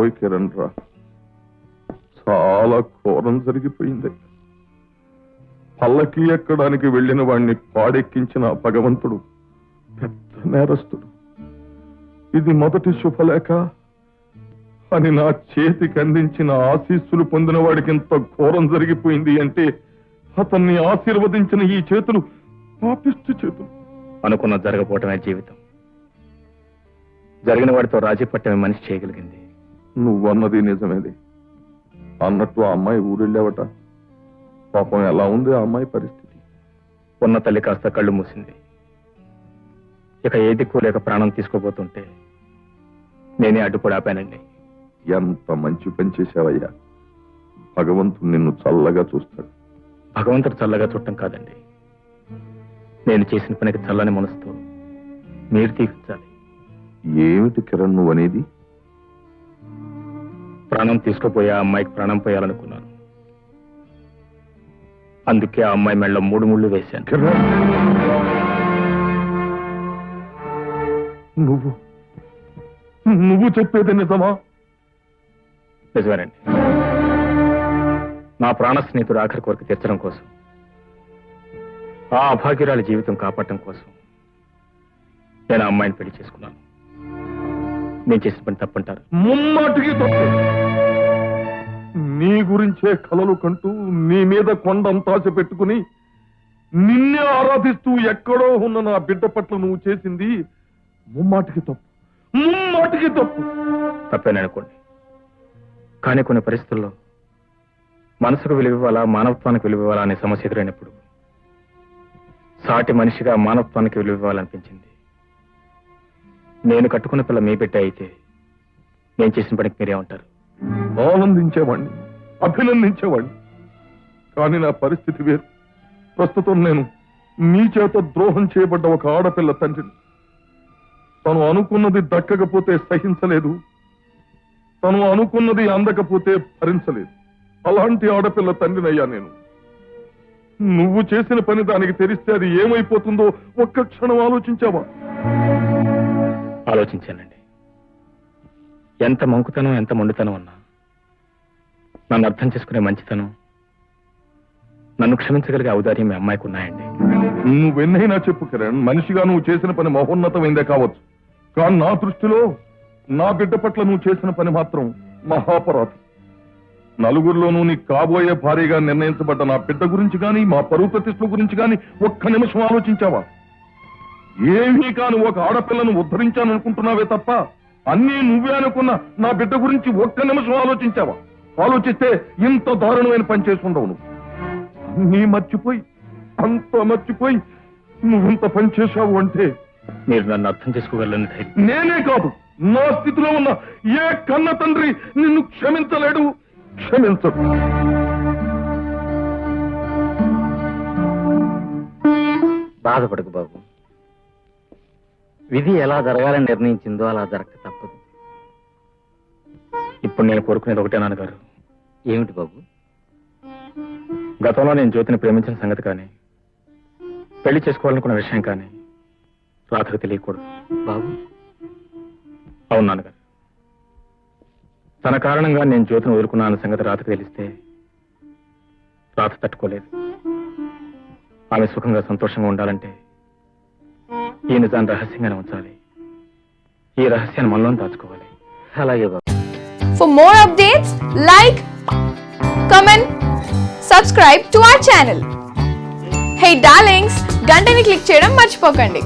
బాబోయ్ కిరణ్ రా, చాలా ఘోరం జరిగిపోయింది. పల్లకి ఎక్కడానికి వెళ్లిన వాణ్ణి పాడెక్కించిన భగవంతుడు పెద్ద నేరస్తుడు. ఇది మొదటి శుభలేఖ అని నా చేతికి అందించిన ఆశీస్సులు పొందిన వాడికి ఇంత ఘోరం జరిగిపోయింది అంటే అతన్ని ఆశీర్వదించిన ఈ చేతులు పాపిష్టి చేతులు. అనుకున్న జరగపోవటమే జీవితం. జరిగిన వాడితో రాజీ పట్టమే మనిషి చేయగలిగింది. నువ్వన్నది నిజమేది. అన్నట్టు ఆ అమ్మాయి ఊరెళ్ళావట. పాపం ఎలా ఉంది ఆ అమ్మాయి పరిస్థితి? ఉన్న తల్లి కాస్త కళ్ళు మూసింది. ఇక ఏ దిక్కు లేక ప్రాణం తీసుకోబోతుంటే నేనే అడ్డుపడి ఆపానండి. ఎంత మంచి పని చేశావయ్యా. భగవంతుడు నిన్ను చల్లగా చూస్తాడు. భగవంతుడు చల్లగా చూడటం కాదండి, నేను చేసిన పనికి చల్లని మనసుతో మీరు తీర్చాలి. ఏమిటి కిరణ్ నువ్వు అనేది? ప్రాణం తీసుకోపోయే ఆ అమ్మాయికి ప్రాణం పోయాలనుకున్నాను. అందుకే ఆ అమ్మాయి మెళ్ళ 3 ముళ్ళు వేశాను. కిరణ్, నువ్వు చెప్పేది నిజమా? నిజమేనండి. నా ప్రాణ స్నేహితుడు ఆఖరి కోరిక తీర్చడం కోసం, ఆ అభాగ్యురాలి జీవితం కాపాడటం కోసం నేను ఆ అమ్మాయిని పెళ్లి చేసుకున్నాను. నేను చేసిన పని తప్పంటారు? ముమ్మాటికి తప్పు. నీ గురించే కలలు కంటూ నీ మీద కొండంతాశ పెట్టుకుని నిన్నే ఆరాధిస్తూ ఎక్కడో ఉన్న నా బిడ్డ పట్ల నువ్వు చేసింది ముమ్మాటికి తప్పు. ముమ్మాటికి తప్పు. తప్పేననుకోండి, కానీ కొన్ని పరిస్థితుల్లో మనసుకు విలువివ్వాలా, మానవత్వానికి విలువివ్వాలా అనే సమస్య ఎదురైనప్పుడు సాటి మనిషిగా మానవత్వానికి విలువివ్వాలనిపించింది. నేను కట్టుకున్న పిల్ల మీ బిడ్డ అయితే నేను చేసిన పనికి మీరేమంటారు? ఆనందించేవాణ్ణి, అభినందించేవాణ్ణి. కానీ నా పరిస్థితి వేరు. ప్రస్తుతం నేను నీ చేత ద్రోహం చేయబడ్డ ఒక ఆడపిల్ల తండ్రిని. తను అనుకున్నది దక్కకపోతే సహించలేదు, తను అనుకున్నది అందకపోతే భరించలేదు. అలాంటి ఆడపిల్ల తండ్రినయ్యా నేను. నువ్వు చేసిన పని దానికి తెలిస్తే అది ఏమైపోతుందో ఒక్క క్షణం ఆలోచించావా? ఆలోచించానండి. ఎంత మంకుతనం, ఎంత మొండితనం అన్నా నన్ను అర్థం చేసుకునే మంచితనం, నన్ను క్షమించగలిగే ఔదార్యం మీ అమ్మాయికి ఉన్నాయండి. నువ్వెన్నైనా చెప్పు కిరణ్, మనిషిగా నువ్వు చేసిన పని మహోన్నతమైందే కావచ్చు. కానీ నా దృష్టిలో నా బిడ్డ పట్ల నువ్వు చేసిన పని మాత్రం మహాపరాధం. నలుగురిలోనూ నీ కాబోయే భార్యగా నిర్ణయించబడ్డ నా బిడ్డ గురించి గాని, మా పరువు ప్రతిష్టల గురించి గాని ఒక్క నిమిషం ఆలోచించావా? ఏమీ కాని ఒక ఆడపిల్లను ఉద్ధరించాననుకుంటున్నావే తప్ప అన్నీ నువ్వే అనుకున్న నా బిడ్డ గురించి ఒక్క నిమిషం ఆలోచించావా? ఆలోచిస్తే ఇంత దారుణమైన పని చేసి ఉండవు. నువ్వు అన్నీ మర్చిపోయి, అంత మర్చిపోయి నువ్వింత పని చేశావు అంటే మీరు నన్ను అర్థం చేసుకోగలని ధైర్యం నేనే కాదు, నా స్థితిలో ఉన్న ఏ కన్న తండ్రి నిన్ను క్షమించలేడు, క్షమించడు. బాధపడకు బాబు. విధి ఎలా జరగాలని నిర్ణయించిందో అలా జరగక తప్పదు. ఇప్పుడు నేను కోరుకునేది ఒకటే నాన్నగారు. ఏమిటి బాబు? గతంలో నేను జ్యోతిని ప్రేమించిన సంగతి కానీ, పెళ్లి చేసుకోవాలనుకున్న విషయం కానీ రాధకు తెలియకూడదు. బాబు, అవును నాన్నగారు. తన కారణంగా నేను జ్యోతిని వదులుకున్నా అన్న సంగతి రాధకు తెలిస్తే రాధ తట్టుకోలేదు. ఆమె సుఖంగా సంతోషంగా ఉండాలంటే ఈ నిజాన్ని రహస్యంగానే ఉంచాలి. ఈ రహస్యాన్ని మనలో దాచుకోవాలి. అలాగే బాబు. For more updates, like, comment, subscribe to our channel. Hey darlings, గంటని click చేయడం మర్చిపోకండి.